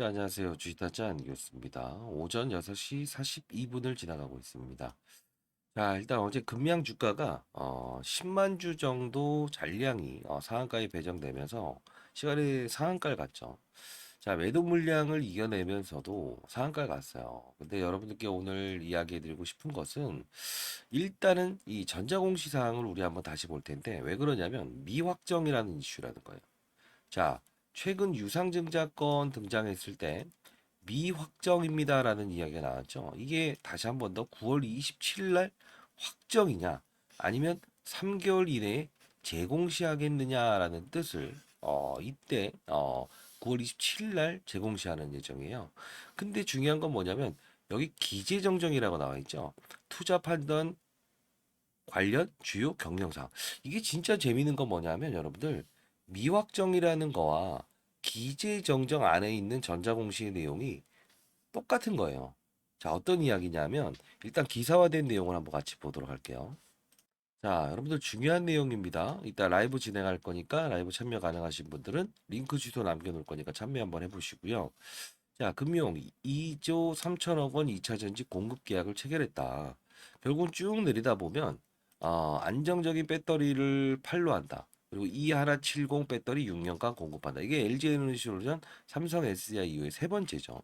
네, 안녕하세요. 주식타짜 안기였습니다. 오전 6시 42분을 지나가고 있습니다. 자, 일단 어제 금양 주가가 10만 주 정도 잔량이 상한가에 배정되면서 시간에 상한가를 갔죠. 자, 매도 물량을 이겨내면서도 상한가를 갔어요. 근데 여러분들께 오늘 이야기해 드리고 싶은 것은 일단은 이 전자공시 사항을 우리 한번 다시 볼 텐데 왜 그러냐면 미확정이라는 이슈라는 거예요. 자, 최근 유상증자 건 등장했을 때 미확정입니다라는 이야기가 나왔죠. 이게 다시 한번 더 9월 27일 날 확정이냐 아니면 3개월 이내에 재공시하겠느냐라는 뜻을 이때 9월 27일 날 재공시하는 예정이에요. 근데 중요한 건 뭐냐면 여기 기재정정이라고 나와 있죠. 투자 판단 관련 주요 경영상. 이게 진짜 재미있는 건 뭐냐면 여러분들 미확정이라는 거와 기재정정 안에 있는 전자공시의 내용이 똑같은 거예요. 자, 어떤 이야기냐면 일단 기사화된 내용을 한번 같이 보도록 할게요. 자, 여러분들 중요한 내용입니다. 이따 라이브 진행할 거니까 라이브 참여 가능하신 분들은 링크 주소 남겨놓을 거니까 참여 한번 해보시고요. 자, 금융 2조 3천억 원 2차 전지 공급 계약을 체결했다. 결국은 쭉 내리다 보면 안정적인 배터리를 판로한다. 그리고 E 하나70 배터리 6년간 공급한다. 이게 LG에너지솔루션, 삼성 SDI 이후에 세 번째죠.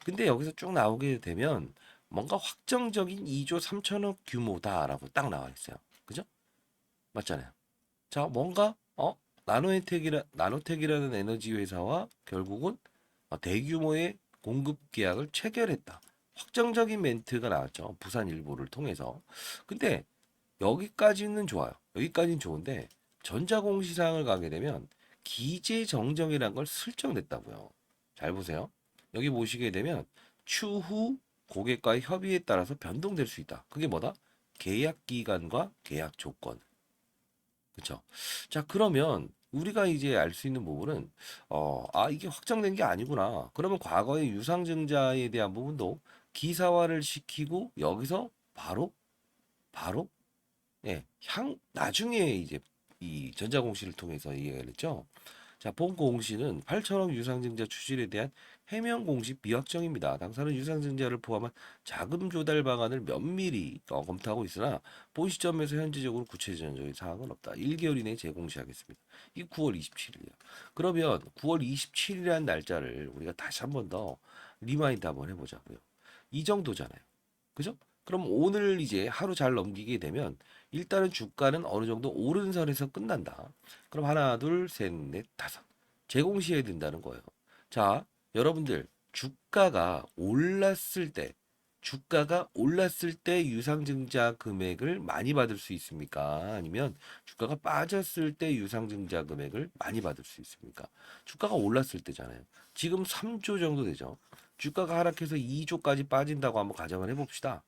근데 여기서 쭉 나오게 되면 뭔가 확정적인 2조 3천억 규모다라고 딱 나와 있어요. 그죠? 맞잖아요. 자, 뭔가 나노텍이라는 에너지 회사와 결국은 대규모의 공급 계약을 체결했다. 확정적인 멘트가 나왔죠. 부산 일보를 통해서. 근데 여기까지는 좋아요. 여기까지는 좋은데 전자공시상을 가게 되면 기재정정이란 걸 슬쩍 냈다고요. 잘 보세요. 여기 보시게 되면 추후 고객과의 협의에 따라서 변동될 수 있다. 그게 뭐다? 계약 기간과 계약 조건. 그쵸? 자, 그러면 우리가 이제 알 수 있는 부분은 이게 확정된 게 아니구나. 그러면 과거의 유상증자에 대한 부분도 기사화를 시키고 여기서 바로 나중에 이제 이 전자공시를 통해서 이해가 됐죠. 자, 본 공시는 8천억 유상증자 추진에 대한 해명 공시 비확정입니다. 당사는 유상증자를 포함한 자금 조달 방안을 면밀히 검토하고 있으나 본 시점에서 현재적으로 구체적인 사항은 없다. 1개월 이내에 재공시하겠습니다. 이게 9월 27일이야. 그러면 9월 27일이라는 날짜를 우리가 다시 한번 더 리마인드 한번 해보자고요. 이 정도잖아요. 그죠? 그럼 오늘 이제 하루 잘 넘기게 되면 일단은 주가는 어느 정도 오른선에서 끝난다. 그럼 하나, 둘, 셋, 넷, 다섯. 제공시해야 된다는 거예요. 자, 여러분들 주가가 올랐을 때 유상증자 금액을 많이 받을 수 있습니까? 아니면 주가가 빠졌을 때 유상증자 금액을 많이 받을 수 있습니까? 주가가 올랐을 때잖아요. 지금 3조 정도 되죠. 주가가 하락해서 2조까지 빠진다고 한번 가정을 해봅시다.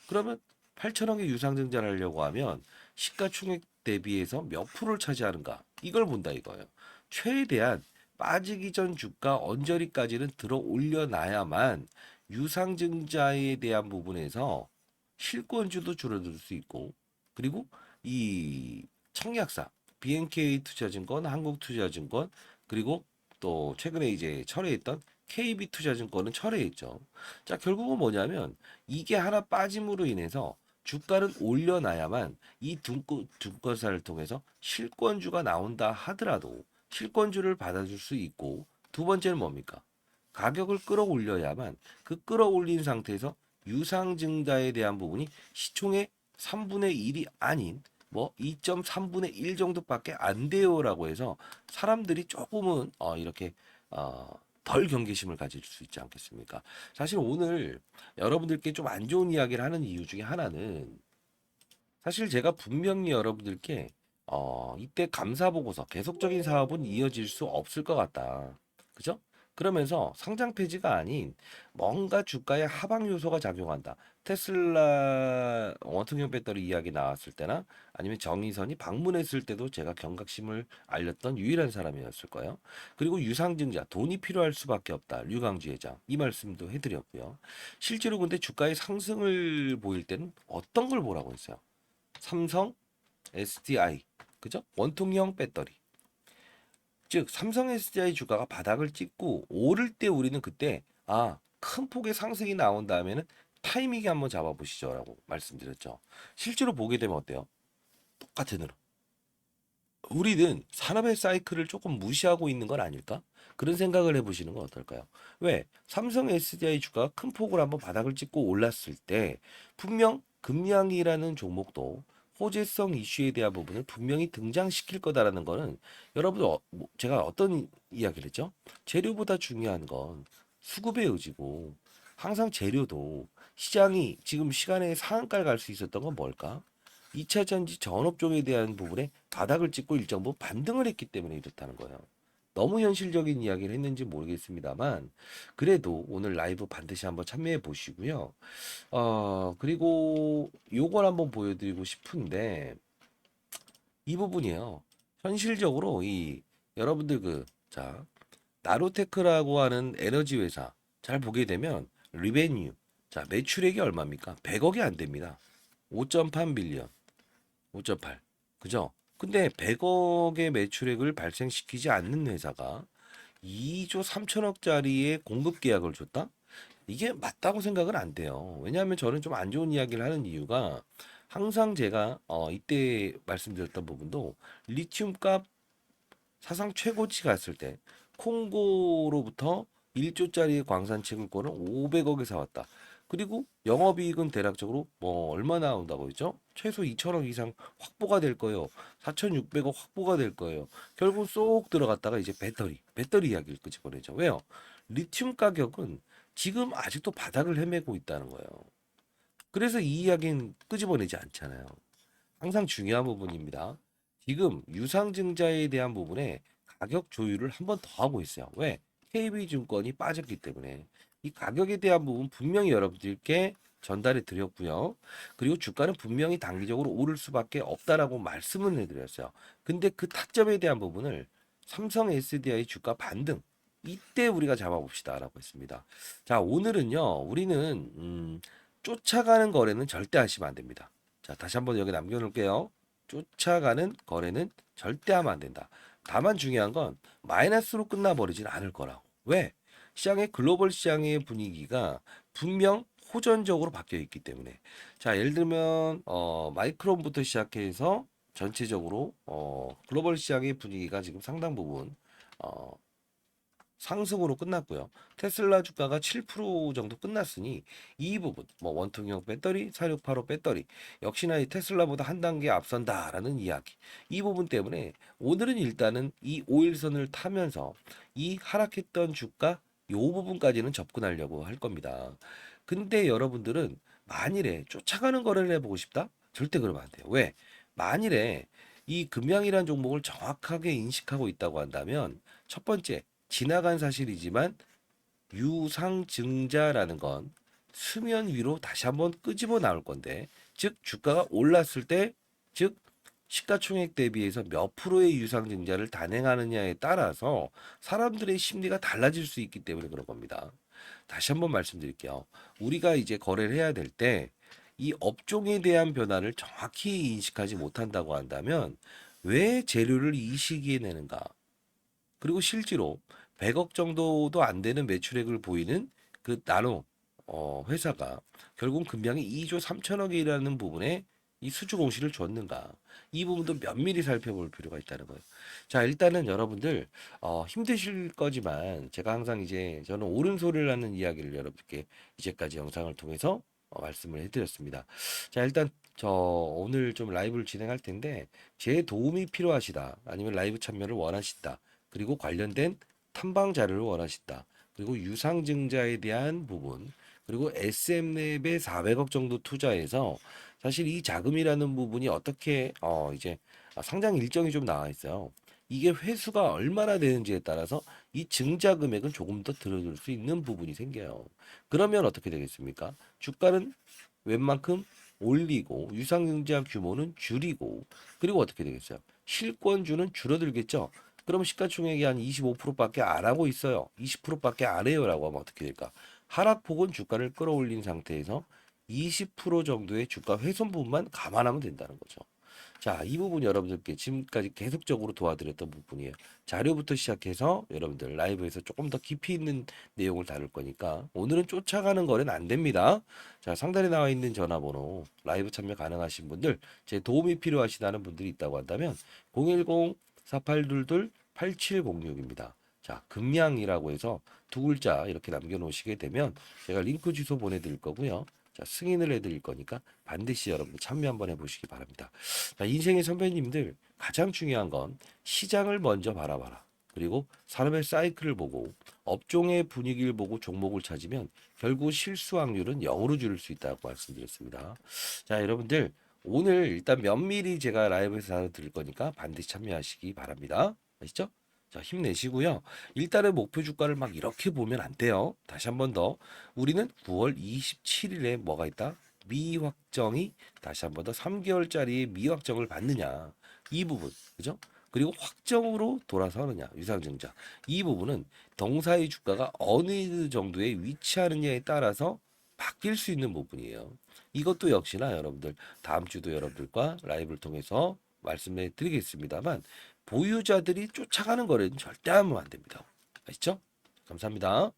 그러면 8천억의 유상증자를 하려고 하면 시가총액 대비해서 몇 프로를 차지하는가? 이걸 본다 이거예요. 최대한 빠지기 전 주가 언저리까지는 들어 올려놔야만 유상증자에 대한 부분에서 실권주도 줄어들 수 있고, 그리고 이 청약사, BNK 투자증권, 한국투자증권, 그리고 또 최근에 이제 철회했던 KB투자증권은 철회했죠. 자, 결국은 뭐냐면 이게 하나 빠짐으로 인해서 주가를 올려놔야만 이 증권사를 통해서 실권주가 나온다 하더라도 실권주를 받아줄 수 있고, 두 번째는 뭡니까? 가격을 끌어올려야만 그 끌어올린 상태에서 유상증자에 대한 부분이 시총의 3분의 1이 아닌 뭐 2.3분의 1 정도밖에 안 돼요라고 해서 사람들이 조금은 이렇게 어, 덜 경계심을 가질 수 있지 않겠습니까? 사실 오늘 여러분들께 좀 안 좋은 이야기를 하는 이유 중에 하나는 사실 제가 분명히 여러분들께 이때 감사 보고서 계속적인 사업은 이어질 수 없을 것 같다. 그죠? 그러면서 상장 폐지가 아닌 뭔가 주가에 하방 요소가 작용한다. 테슬라 원통형 배터리 이야기 나왔을 때나 아니면 정의선이 방문했을 때도 제가 경각심을 알렸던 유일한 사람이었을 거예요. 그리고 유상증자 돈이 필요할 수밖에 없다. 류강주 회장 이 말씀도 해드렸고요. 실제로 근데 주가의 상승을 보일 때는 어떤 걸 보라고 했어요? 삼성 SDI 그죠? 원통형 배터리 즉 삼성 SDI 주가가 바닥을 찍고 오를 때 우리는 그때 큰 폭의 상승이 나온 다음에는 타이밍이 한번 잡아보시죠라고 말씀드렸죠. 실제로 보게 되면 어때요? 똑같은 흐름. 우리는 산업의 사이클을 조금 무시하고 있는 건 아닐까? 그런 생각을 해보시는 건 어떨까요? 왜? 삼성 SDI 주가가 큰 폭으로 한번 바닥을 찍고 올랐을 때 분명 금양이라는 종목도 호재성 이슈에 대한 부분을 분명히 등장시킬 거다라는 거는 여러분 제가 어떤 이야기를 했죠? 재료보다 중요한 건 수급의 의지고 항상 재료도 시장이 지금 시간에 상한가를 갈 수 있었던 건 뭘까? 2차 전지 전업종에 대한 부분에 바닥을 찍고 일정 부분 반등을 했기 때문에 이렇다는 거예요. 너무 현실적인 이야기를 했는지 모르겠습니다만 그래도 오늘 라이브 반드시 한번 참여해 보시고요. 그리고 요걸 한번 보여드리고 싶은데 이 부분이에요. 현실적으로 이 여러분들 나로테크라고 하는 에너지 회사 잘 보게 되면 리베뉴 매출액이 얼마입니까? 100억이 안 됩니다. 5.8 빌리언. 5.8. 그죠? 근데 100억의 매출액을 발생시키지 않는 회사가 2조 3천억짜리의 공급 계약을 줬다? 이게 맞다고 생각은 안 돼요. 왜냐하면 저는 좀 안 좋은 이야기를 하는 이유가 항상 제가 이때 말씀드렸던 부분도 리튬 값 사상 최고치 갔을 때 콩고로부터 1조짜리 광산 채굴권을 500억에 사왔다. 그리고 영업이익은 대략적으로 뭐 얼마 나온다고 했죠? 최소 2천억 이상 확보가 될 거예요. 4,600억 확보가 될 거예요. 결국 쏙 들어갔다가 이제 배터리 이야기를 끄집어내죠. 왜요? 리튬 가격은 지금 아직도 바닥을 헤매고 있다는 거예요. 그래서 이 이야기는 끄집어내지 않잖아요. 항상 중요한 부분입니다. 지금 유상증자에 대한 부분에 가격 조율을 한 번 더 하고 있어요. 왜? KB증권이 빠졌기 때문에 이 가격에 대한 부분 분명히 여러분들께 전달해 드렸고요. 그리고 주가는 분명히 단기적으로 오를 수밖에 없다라고 말씀을 해드렸어요. 근데 그 타점에 대한 부분을 삼성 SDI 주가 반등 이때 우리가 잡아봅시다라고 했습니다. 자, 오늘은요. 우리는 쫓아가는 거래는 절대 하시면 안 됩니다. 자, 다시 한번 여기 남겨놓을게요. 쫓아가는 거래는 절대 하면 안 된다. 다만 중요한 건 마이너스로 끝나버리진 않을 거라고. 왜? 시장의 글로벌 시장의 분위기가 분명 호전적으로 바뀌어 있기 때문에. 자, 예를 들면 마이크론부터 시작해서 전체적으로 글로벌 시장의 분위기가 지금 상당 부분 어, 상승으로 끝났고요. 테슬라 주가가 7% 정도 끝났으니 이 부분 뭐 원통형 배터리, 4685 배터리 역시나 이 테슬라보다 한 단계 앞선다라는 이야기. 이 부분 때문에 오늘은 일단은 이 5일선을 타면서 이 하락했던 주가 요 부분까지는 접근하려고 할 겁니다. 근데 여러분들은 만일에 쫓아가는 거래를 해보고 싶다? 절대 그러면 안 돼요. 왜? 만일에 이 금양이라는 종목을 정확하게 인식하고 있다고 한다면 첫 번째 지나간 사실이지만 유상증자라는 건 수면 위로 다시 한번 끄집어 나올 건데, 즉 주가가 올랐을 때, 즉 시가총액 대비해서 몇 프로의 유상증자를 단행하느냐에 따라서 사람들의 심리가 달라질 수 있기 때문에 그런 겁니다. 다시 한번 말씀드릴게요. 우리가 이제 거래를 해야 될 때 이 업종에 대한 변화를 정확히 인식하지 못한다고 한다면 왜 재료를 이 시기에 내는가? 그리고 실제로 100억 정도도 안 되는 매출액을 보이는 그 나노 회사가 결국 금량이 2조 3천억이라는 부분에 이 수주 공시를 줬는가? 이 부분도 면밀히 살펴볼 필요가 있다는 거예요. 자, 일단은 여러분들 힘드실 거지만 제가 항상 이제 저는 옳은 소리를 하는 이야기를 여러분께 이제까지 영상을 통해서 말씀을 해드렸습니다. 자, 일단 저 오늘 좀 라이브를 진행할 텐데 제 도움이 필요하시다 아니면 라이브 참여를 원하신다 그리고 관련된 탐방 자료를 원하신다. 그리고 유상증자에 대한 부분, 그리고 SM랩에 400억 정도 투자해서 사실 이 자금이라는 부분이 어떻게 이제 상장 일정이 좀 나와 있어요. 이게 회수가 얼마나 되는지에 따라서 이 증자 금액은 조금 더 들어줄 수 있는 부분이 생겨요. 그러면 어떻게 되겠습니까? 주가는 웬만큼 올리고 유상증자 규모는 줄이고 그리고 어떻게 되겠어요? 실권주는 줄어들겠죠. 그럼 시가총액이 한 25%밖에 안 하고 있어요. 20%밖에 안 해요라고 하면 어떻게 될까? 하락폭은 주가를 끌어올린 상태에서 20% 정도의 주가 훼손 부분만 감안하면 된다는 거죠. 자, 이 부분 여러분들께 지금까지 계속적으로 도와드렸던 부분이에요. 자료부터 시작해서 여러분들 라이브에서 조금 더 깊이 있는 내용을 다룰 거니까 오늘은 쫓아가는 거는 안 됩니다. 자, 상단에 나와 있는 전화번호 라이브 참여 가능하신 분들, 제 도움이 필요하시다는 분들이 있다고 한다면 010-4822-8706입니다. 자, 금양이라고 해서 두 글자 이렇게 남겨놓으시게 되면 제가 링크 주소 보내드릴 거고요. 자, 승인을 해드릴 거니까 반드시 여러분 참여 한번 해보시기 바랍니다. 자, 인생의 선배님들 가장 중요한 건 시장을 먼저 바라봐라. 그리고 산업의 사이클을 보고 업종의 분위기를 보고 종목을 찾으면 결국 실수 확률은 0으로 줄일 수 있다고 말씀드렸습니다. 자, 여러분들 오늘 일단 면밀히 제가 라이브에서 다뤄드릴 거니까 반드시 참여하시기 바랍니다. 아시죠? 자, 힘내시고요. 일단은 목표 주가를 막 이렇게 보면 안 돼요. 다시 한번 더. 우리는 9월 27일에 뭐가 있다? 미확정이 다시 한번 더 3개월짜리 미확정을 받느냐. 이 부분. 그죠? 그리고 확정으로 돌아서느냐. 유상증자. 이 부분은 동사의 주가가 어느 정도에 위치하느냐에 따라서 바뀔 수 있는 부분이에요. 이것도 역시나 여러분들 다음 주도 여러분들과 라이브를 통해서 말씀해 드리겠습니다만 보유자들이 쫓아가는 거래는 절대 하면 안 됩니다. 아시죠? 감사합니다.